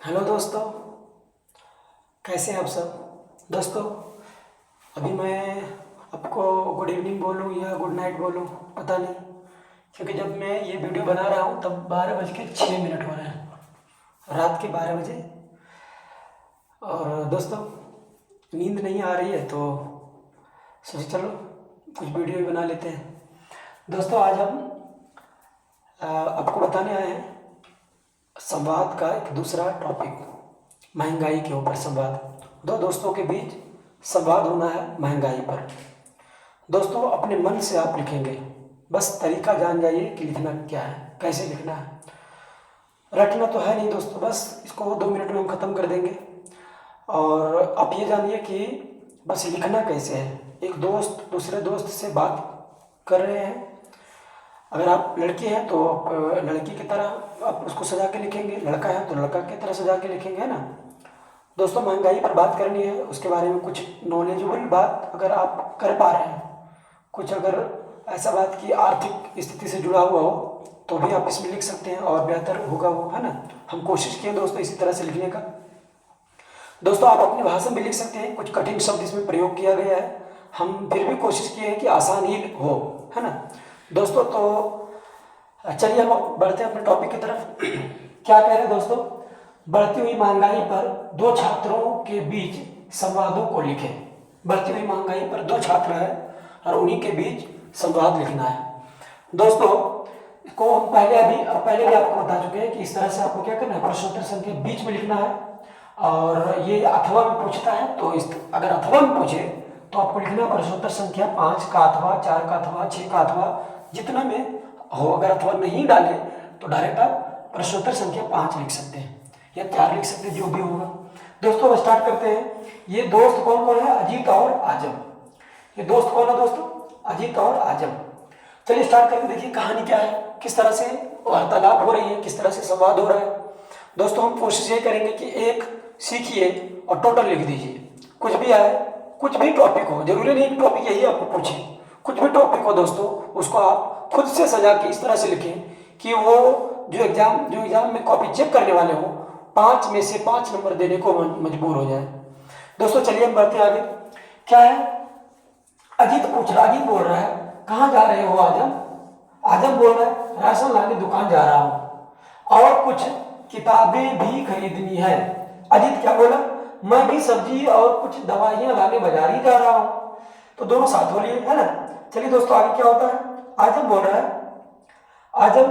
Hello दोस्तों, कैसे हैं आप सब। दोस्तों, अभी मैं आपको गुड इवनिंग बोलूं या गुड नाइट बोलूं पता नहीं, क्योंकि जब मैं ये वीडियो बना रहा हूं तब 12:06 हो रहे हैं, रात के 12 बजे। और दोस्तों, नींद नहीं आ रही है तो सोचे चलो कुछ वीडियो भी बना लेते हैं। दोस्तों, आज हम आपको बताने आए हैं संवाद का एक दूसरा टॉपिक, महंगाई के ऊपर संवाद। दो दोस्तों के बीच संवाद होना है महंगाई पर। दोस्तों, अपने मन से आप लिखेंगे, बस तरीका जान जाइए कि लिखना क्या है, कैसे लिखना है। रटना तो है नहीं दोस्तों, बस इसको 2 मिनट में हम ख़त्म कर देंगे। और आप ये जानिए कि बस लिखना कैसे है। एक दोस्त दूसरे दोस्त से बात कर रहे हैं, अगर आप लड़की हैं तो आप लड़की की तरह आप उसको सजा के लिखेंगे, लड़का है तो लड़का की तरह सजा के लिखेंगे, है ना। दोस्तों, महंगाई पर बात करनी है, उसके बारे में कुछ नॉलेजेबल बात अगर आप कर पा रहे हैं, कुछ अगर ऐसा बात की आर्थिक स्थिति से जुड़ा हुआ हो तो भी आप इसमें लिख सकते हैं और बेहतर होगा वो, है ना। हम कोशिश किए दोस्तों इसी तरह से लिखने का। दोस्तों, आप अपनी भाषा में लिख सकते हैं, कुछ कठिन शब्द इसमें प्रयोग किया गया है, हम फिर भी कोशिश किए हैं कि आसान ही हो, है ना। दोस्तों, तो चलिए हम बढ़ते हैं अपने टॉपिक की तरफ। क्या कह रहे हैं दोस्तों, बढ़ती हुई महंगाई पर दो छात्रों के बीच संवादों को लिखें। बढ़ती हुई महंगाई पर दो छात्र हैं और उन्हीं के बीच संवाद लिखना है। दोस्तों, को हम पहले भी आपको बता चुके हैं कि इस तरह से आपको क्या करना है, प्रश्नोत्तर संख्या बीच में लिखना है। और ये अथवा में पूछता है तो अगर अथवा में पूछे तो आपको लिखना प्रश्नोत्तर संख्या 5 का अथवा, 4 का अथवा, 6 का अथवा, जितना में हो। अगर अथवा नहीं डाले तो डायरेक्ट आप प्रश्नोत्तर संख्या 5 लिख सकते हैं या 4 लिख सकते हैं, जो भी होगा। दोस्तों, अब स्टार्ट करते हैं। ये दोस्त कौन कौन है, अजीत और आजम। ये दोस्त कौन है दोस्तों, अजीत और आजम। चलिए स्टार्ट करके देखिए कहानी क्या है, किस तरह से वार्तालाप हो रही है, किस तरह से संवाद हो रहा है। दोस्तों, हम कोशिश ये करेंगे कि एक सीखिए और टोटल लिख दीजिए, कुछ भी आए, कुछ भी टॉपिक हो, जरूरी नहीं टॉपिक यही आपको पूछे, कुछ भी टॉपिक हो दोस्तों, उसको आप खुद से सजा के इस तरह से लिखें कि वो जो एग्जाम में कॉपी चेक करने वाले हो 5 में से 5 नंबर देने को मजबूर हो जाए। दोस्तों, चलिए हम बढ़ते आगे। क्या है, अजीत बोल रहा है, कहाँ जा रहे हो आजम। आजम बोल रहा है, राशन लाने दुकान जा रहा हूँ और कुछ किताबें भी खरीदनी है। अजीत क्या बोला, मैं भी सब्जी और कुछ दवाइयां लाने बाजार ही जा रहा हूँ। तो दोनों साथ हो लिए, है ना। चलिए दोस्तों, आगे क्या होता है। आजम बोल रहा है, आजम,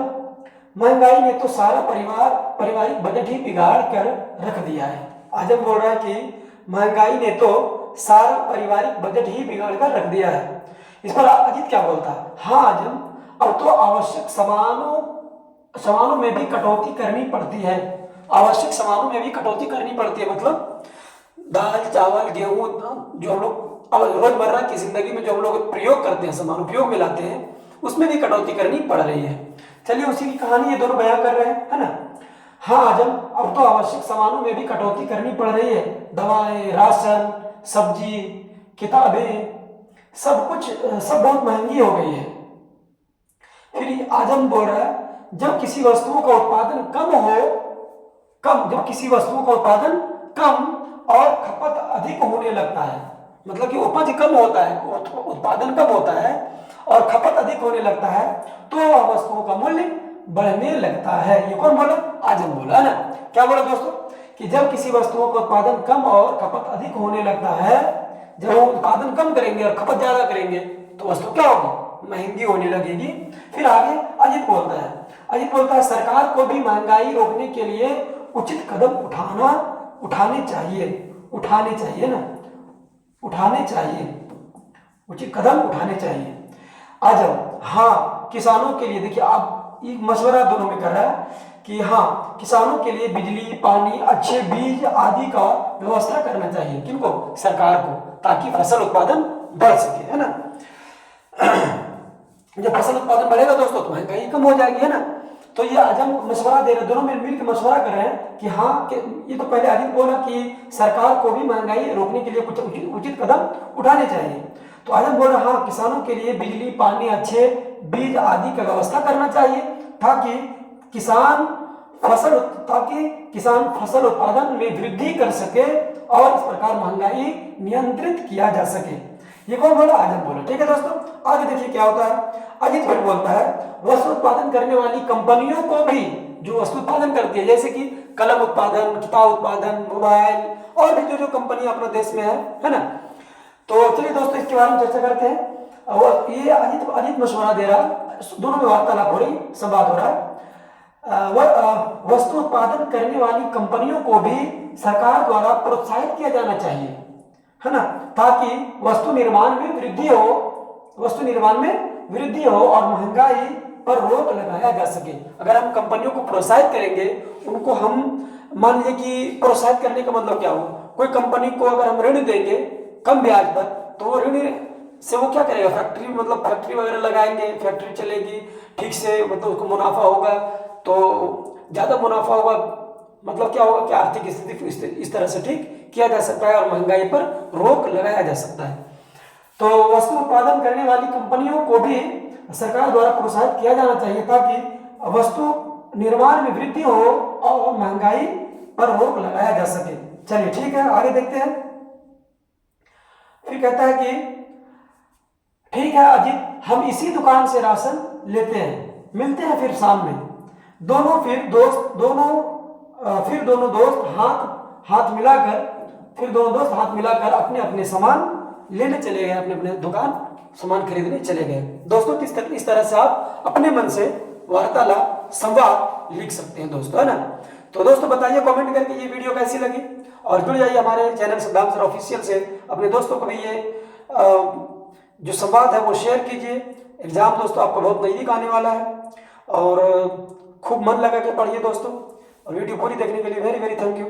महंगाई ने तो सारा पारिवारिक बजट ही बिगाड़ कर रख दिया है। आजम बोल रहा है कि महंगाई ने तो सारा पारिवारिक बजट ही बिगाड़ कर रख दिया है। इस पर अजीत क्या बोलता है, हाँ आजम, अब तो आवश्यक सामानों में भी कटौती करनी पड़ती है। आवश्यक सामानों में भी कटौती करनी पड़ती है, मतलब दाल चावल गेहूं, जो हम लोग रोजमर्रा की जिंदगी में जो हम लोग प्रयोग करते हैं, सामान उपयोग में लाते हैं, उसमें भी कटौती करनी पड़ रही है। चलिए उसी की कहानी ये दोनों बयां कर रहे हैं, है ना। हाँ आजम, अब तो आवश्यक सामानों में भी कटौती करनी पड़ रही है। दवाएं, राशन, सब्जी, किताबें, सब बहुत महंगी हो गई है। फिर आजम बोल रहा है, जब किसी वस्तुओं का उत्पादन कम और खपत अधिक होने लगता है, मतलब कि उपज कम होता है, उत्पादन कम होता है और खपत अधिक होने लगता है, तो वस्तुओं का मूल्य बढ़ने लगता है। ये कौन बोला, आजम बोला, है ना। क्या बोला दोस्तों, कि जब किसी वस्तुओं का उत्पादन कम और खपत अधिक होने लगता है, जब हम उत्पादन कम करेंगे और खपत ज्यादा करेंगे तो वस्तु क्या होगी, महंगी होने लगेगी। फिर आगे अजीत बोलता है, सरकार को भी महंगाई रोकने के लिए उचित कदम उठाने चाहिए ना, उचित कदम उठाने चाहिए। आजम, हाँ किसानों के लिए, देखिए आप एक मशवरा दोनों में कर रहा है कि हाँ किसानों के लिए बिजली, पानी, अच्छे बीज आदि का व्यवस्था करना चाहिए। किनको, सरकार को, ताकि फसल उत्पादन बढ़ सके, है ना। जब फसल उत्पादन बढ़ेगा दोस्तों तो महंगाई कम हो जाएगी, है ना। तो ये आजम मशवरा दे रहे, दोनों मिलकर मशवरा कर रहे हैं कि हाँ ये तो पहले अजीत बोला कि सरकार को भी महंगाई रोकने के लिए कुछ उचित कदम उठाने चाहिए। तो आजम बोल रहा, हाँ किसानों के लिए बिजली, पानी, अच्छे बीज आदि का व्यवस्था करना चाहिए, ताकि किसान फसल ताकि किसान फसल उत्पादन में वृद्धि कर सके और इस प्रकार महंगाई नियंत्रित किया जा सके। ये कौन बोला? आज हम बोला। ठीक है दोस्तों, आगे देखिए क्या होता है। अजित फिर बोलता है वस्तु उत्पादन करने वाली कंपनियों को भी, जो वस्तु उत्पादन करती है, जैसे कि कलम उत्पादन, किताब उत्पादन, मोबाइल और भी जो कंपनी अपने देश में है ना। तो चलिए दोस्तों इसके बारे में चर्चा करते हैं। और ये अजित मशवरा दे रहा है, दोनों में वार्तालाप हो रही, संवाद हो रहा है। वस्तु उत्पादन करने वाली कंपनियों को भी सरकार द्वारा प्रोत्साहित किया जाना चाहिए, है ना, ताकि वस्तु निर्माण में वृद्धि हो और महंगाई पर रोक लगाया जा सके। अगर हम कंपनियों को प्रोत्साहित करेंगे, उनको हम मान लीजिए कि प्रोत्साहित करने का मतलब क्या हो, कोई कंपनी को अगर हम ऋण देंगे कम ब्याज पर, तो वो ऋण से वो क्या करेगा, फैक्ट्री वगैरह लगाएंगे, फैक्ट्री चलेगी ठीक से, मतलब उसको मुनाफा होगा, तो ज्यादा मुनाफा होगा, मतलब क्या होगा कि आर्थिक स्थिति इस तरह से ठीक किया जा सकता है और महंगाई पर रोक लगाया जा सकता है। तो वस्तु उत्पादन करने वाली कंपनियों को भी सरकार द्वारा प्रोत्साहित किया जाना चाहिए ताकि वस्तु निर्माण में वृद्धि हो और महंगाई पर रोक लगाया जा सके। चलिए ठीक है, आगे देखते हैं। फिर कहता है कि ठीक है अजीत, हम इसी दुकान से राशन लेते हैं, मिलते हैं फिर शाम में। दोनों दोस्त हाथ मिलाकर अपने अपने सामान लेने चले गए, अपने अपने दुकान सामान खरीदने चले गए। दोस्तों इस तरह से आप अपने मन से वार्तालाप, संवाद लिख सकते हैं दोस्तों, है ना। तो दोस्तों बताइए कमेंट करके ये वीडियो कैसी लगी, और जुड़ जाइए हमारे चैनल सिद्धांत सर ऑफिशियल से। अपने दोस्तों को भी ये जो संवाद है वो शेयर कीजिए। एग्जाम दोस्तों आपको बहुत नजदीक आने वाला है, और खूब मन लगा के पढ़िए दोस्तों। और वीडियो पूरी देखने के लिए वेरी वेरी थैंक यू।